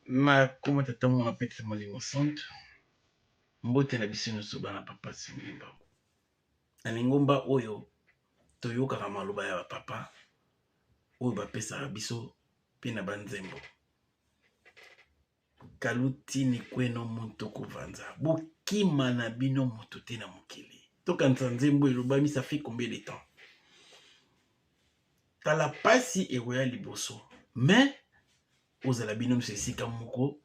Ma comment t'attends mon appel moi l'innocente. Mbote na biso nyonso bana papa Simba. Na lingomba oyo toyoka maloba ya papa oyo bapesa biso pe na banzembo. Kalutini kweno muntu kovanza. Bokima na bino moto te na mokili. Toka nzembo elobami ça fait combien de temps? Tala pasi eroya liboso. Mais ozala bino msesika moko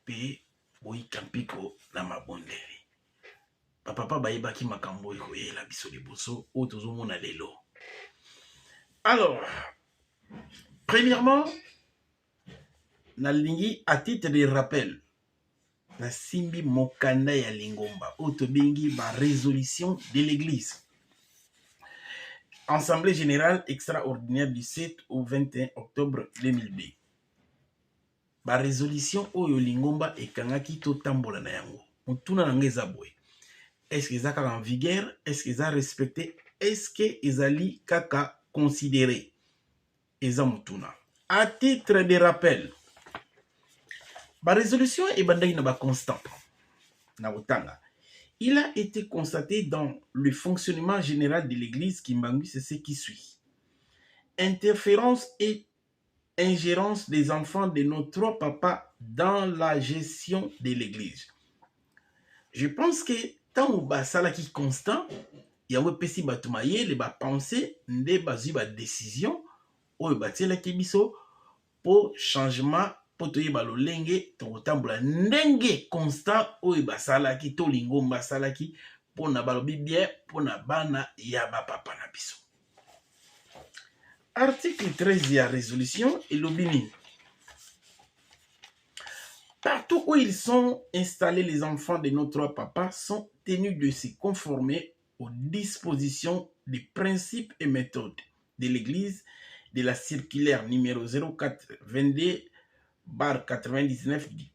pe boyikampiko na mabondeli. Papa bayebaki makambo ekoyela biso liboso o tozomona lelo. Alors, premièrement, nalingi à titre de rappel, na simbi mokanda ya lingomba o tobengi ba résolution de l'église. Assemblée générale extraordinaire du 7 au 21 octobre 2002. Ba résolution oyo lingomba ekangaki to tambola na yango. Mutuna na ngeza boy. Est-ce qu'ils sont en vigueur? Est-ce qu'ils sont respectés? Est-ce qu'ils sont kaka considérés? À titre de rappel, la résolution est constante. Il a été constaté dans le fonctionnement général de l'Église Kimbangu, c'est ce qui suit. Interférence et ingérence des enfants de nos trois papas dans la gestion de l'Église. Je pense que tant basala qui constant, il y a un pesi batumaye les ba pensée nde bazu ba décision o batela kibiso pour changement pour toye ba lolenge to tambula ndenge constant o basala ki to lingo basala ki pour na balobi bien pour na bana ya ba papa na biso. Article 13 de la résolution et l'obini. Partout où ils sont installés, les enfants de nos trois papas sont tenus de se conformer aux dispositions des principes et méthodes de l'Église de la circulaire numéro 0422/99 du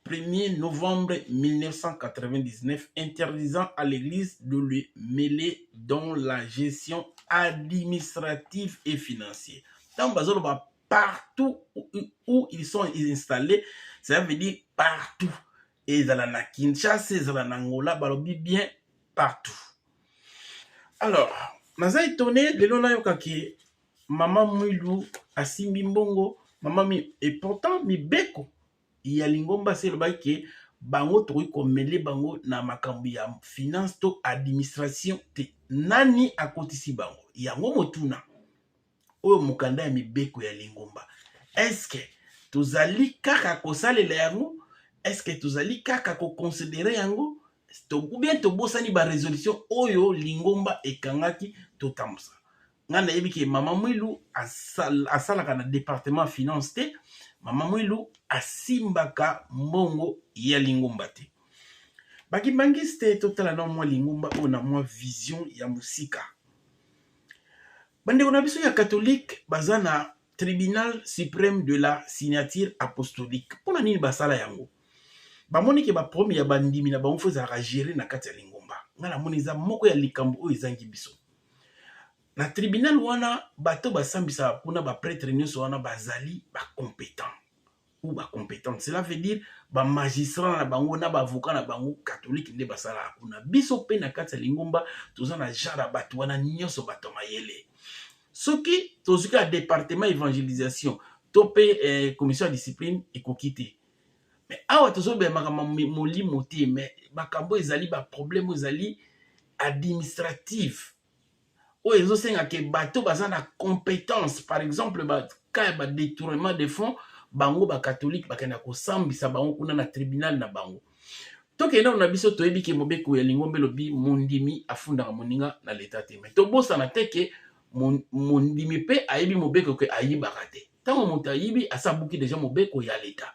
1er novembre 1999 interdisant à l'Église de le mêler dans la gestion administrative et financière. Dans partout où ils sont installés, ça veut dire partout. Et dans la Kinshasa, dans la Angola, balobi bien partout. Alors, naza étonné de l'on a que maman Mouilou asimbi mbongo, maman mi et pourtant mi beko. Il y a lingomba c'est le bail que bango toi komele bango na makambi ya finance to administration te nani akotisi bango. Yango motuna. Oyo mukanda ya mibeko ya lingomba. Est-ce que tozali kaka kosalela yango? Est-ce que tozali kaka ko considérer yango? Ou bien tobosani ba résolution oyo lingomba ekangaki totamsa. Ngana yebi ke mama Mwilu asalaka na département finance te, mama Mwilu asimbaka mbongo ya lingomba te. Baki bangiste totala na mwa lingomba o na mwa vision ya musika. Bande on a biso ya catholique bazana tribunal suprême de la signature apostolique. Pona nini basala yango? Bamoni ke ba premier ya bandimi na bango foza gérer na kati ya lingomba. Ngana moni za moko ya likambo o ezangi biso. Na tribunal wana bato basambisa kuna ba prêtre nyonso wana bazali ba compétent ou ba compétente. Cela veut dire ba magistrat na bango na ba avocat na bango catholique nde basala kuna. Biso pe na kati ya lingomba tozana jara bato wana nyonso bato mayele. Soki tozuka département évangélisation topé commission de discipline ekokite. Mais awa tozobe makama molimo te mais makambo ezali ba problème ezali administratif. O ezosenga ke bato baza na compétence par exemple ba ka ba détournement de fonds bango ba catholique bakena ko sambisa bango kuna na tribunal na bango. Tokenda na biso toyebi ke mobeko ya lingombe lobi mondimi afunda moninga na l'état te. Mais tobosa na teke mondimi pe ayebi mobeko ke ayibaka te. Tango moto ayibi asabuki déjà mobeko ya l'état.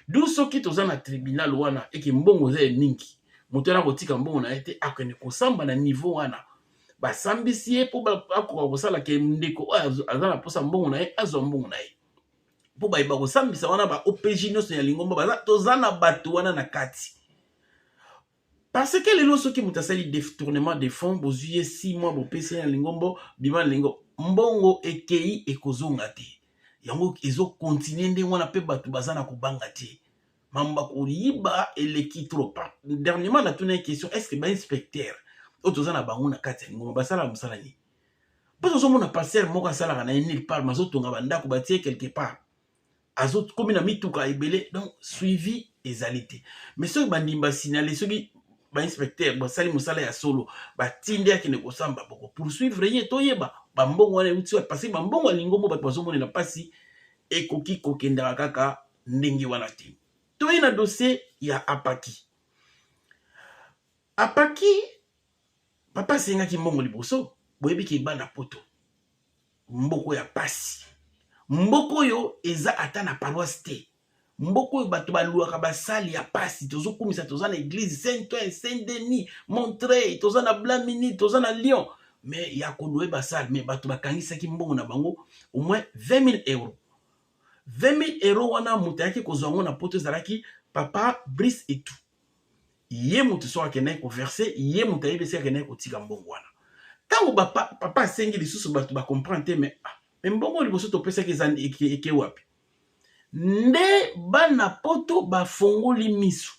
D'où soki toza na tribunal wana eke mbongo za mingi. Moto na kotika mbongo na ete akene kosamba na niveau wana. Ba sambisi ye po ba akoka kosala ke ndeko azana posa mbongo na ye azwa mbongo na ye. Po ba iba kosambisa wana ba OPJ nyonso ya lingomba baza tozana bato wana na kati. Parce que lelo soki moto asali détournement de fonds bozuye 6 mois bo pesa ya lingombo bima lingo mbongo ekei ekozonga te. yango ezo continuer nde wana pe batu bazana ko banga te mamba ko yiba eleki trop pas dernièrement na tuna question est-ce que ba inspecteur otozana bango na kati ngoma basala musala ni pas ozomona passer moko asala na nulle part mazo tonga banda ko batie quelque part azot comme na mituka ebele donc suivi ezalité mais ceux bandimba signaler ceux qui ba inspecteur ba sali musala ya solo ba tinde akine ko samba boko poursuivre ye toyeba ba mbongo wana uti parce que ba mbongo lingombo ba bazomona na pasi ekoki kokenda kaka ndenge wana te toyi na dossier ya Apaki papa sengaki mbongo liboso boyebi ki bana poto mboko ya pasi mboko yo eza ata na paroisse te mboko yo bato baluaka basali ya pasi tozokumisa toza na église Saint-Ouen, Saint-Denis, Montreuil, toza na Blamini, toza na Lyon mais ya koloué basali mais bato bakangisaki mbongo na bango au moins 20 000 euros 20 000 euros wana moto yaki kozwa ngo na poto ezalaki papa Brice et tout ye moto so akendaki koverse ye moto ayebisi akendaki kotika mbongo wana ntango papa asengi lisusu bato bacomprendre te mais mbongo liboso topesaki eke wapi nde bana poto bafongoli misu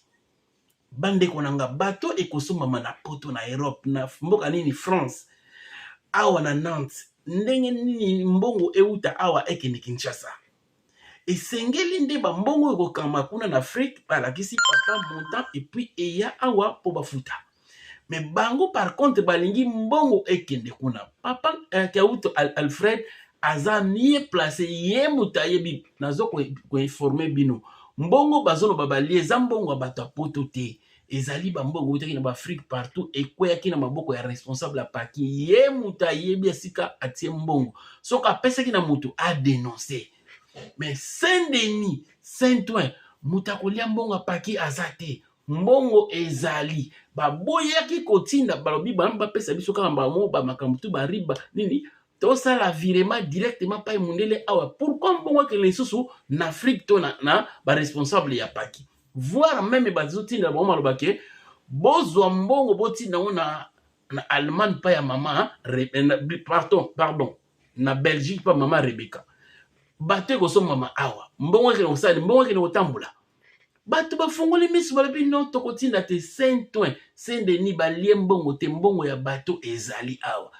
bandeko nanga bato ekosomama na poto na Europe na mboka nini France awa na Nantes ndenge nini mbongo euta awa ekende Kinshasa esengeli nde bambongo ekokama kuna na Afrique balakisi papa montant et puis eya awa po bafuta mais bango par contre balingi mbongo ekende kuna papa Kauto Alfred aza nie placé ye mutayebi nazo ko informer bino mbongo bazono babali eza mbongo bato poto te ezali bambongo utaki na Afrique partout ekweyaki na maboko ya responsable Apaki ye mutayebi asika atie mbongo soka pesaki na mutu a dénoncer mais Saint-Denis Saint-Ouen mutakolia mbongo Apaki azate mbongo ezali baboyaki kotinda balobi bamba pesa biso kaka mbamo ba makambo tu bariba nini to ça la virement directement pa mundele awa pourquoi mbongo ke lesusu na Afrique to na ba responsable ya Apaki voir même bazotinda ba maloba ke bozwa mbongo botinda na Allemagne pa ya mama pardon na Belgique pa mama Rebecca bato ko so mama awa mbongo ke osali mbongo ke otambula bato bafongoli misu balobi non tokotinda te Saint-Ouen Saint-Denis balie mbongo te mbongo ya bato ezali awa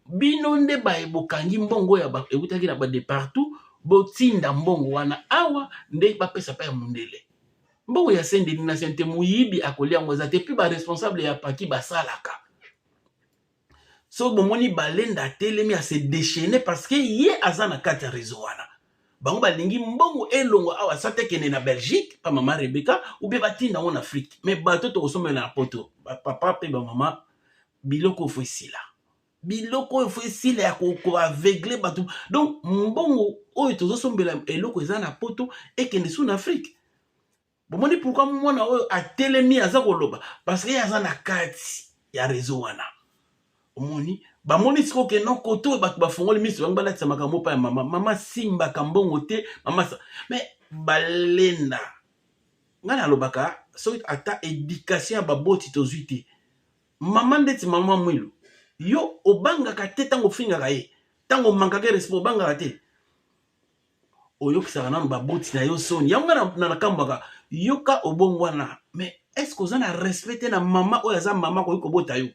bino nde bokangi mbongo ya eutaki na de partout botinda mbongo wana awa nde bapesa pa ya mundele mbongo ya Saint-Denis na Saint muyibi akolia ngoza te puis ba responsable ya Apaki basalaka so bomoni balenda telemi a se déchaîner parce que ye azana kati réseau wana bango balingi mbongo elongo awa sate kene na Belgique pa mama Rebecca ou be batinda en Afrique mais bato to kosomela na poto papa pe ba mama biloko foisila ya ko aveugle bato donc mbongo oyo tozo sombela eloko eza na poto ekende sous Afrique bomoni pourquoi mwana oyo atelemi aza koloba parce que aza na kati ya réseau wana omoni bamoni siko ke non koto bato bafongoli miso bango balatisa makambo pa ya mama simba kambongo te mama sa mais balenda ngana lobaka so ata éducation ya baboti tozwi te mama ndeti mama mwilu yo obangaka te tango fingaka ye tango mankaka respect obangaka te oyokisaka nanu baboti na yo soni yango ngana nakambaka yoka obongwana mais est-ce que oza na respect te na mama oyo aza mama koyi kobota yo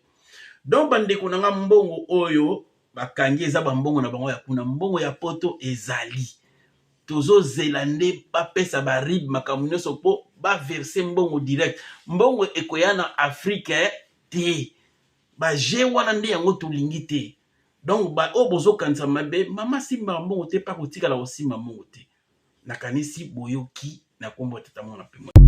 donc bandeko nanga mbongo oyo bakangi eza bambongo na bango ya kuna mbongo ya poto ezali tozo zelande bapesa barib makambo nyonso po baverse mbongo direct mbongo ekoya na Afrique te baje wana nde yango tolingi te donc oyo bozokanisa mabe mama simba mbongo te pa kotikala kosimba mbongo te nakanisi boyoki na kombo tata mwana pemo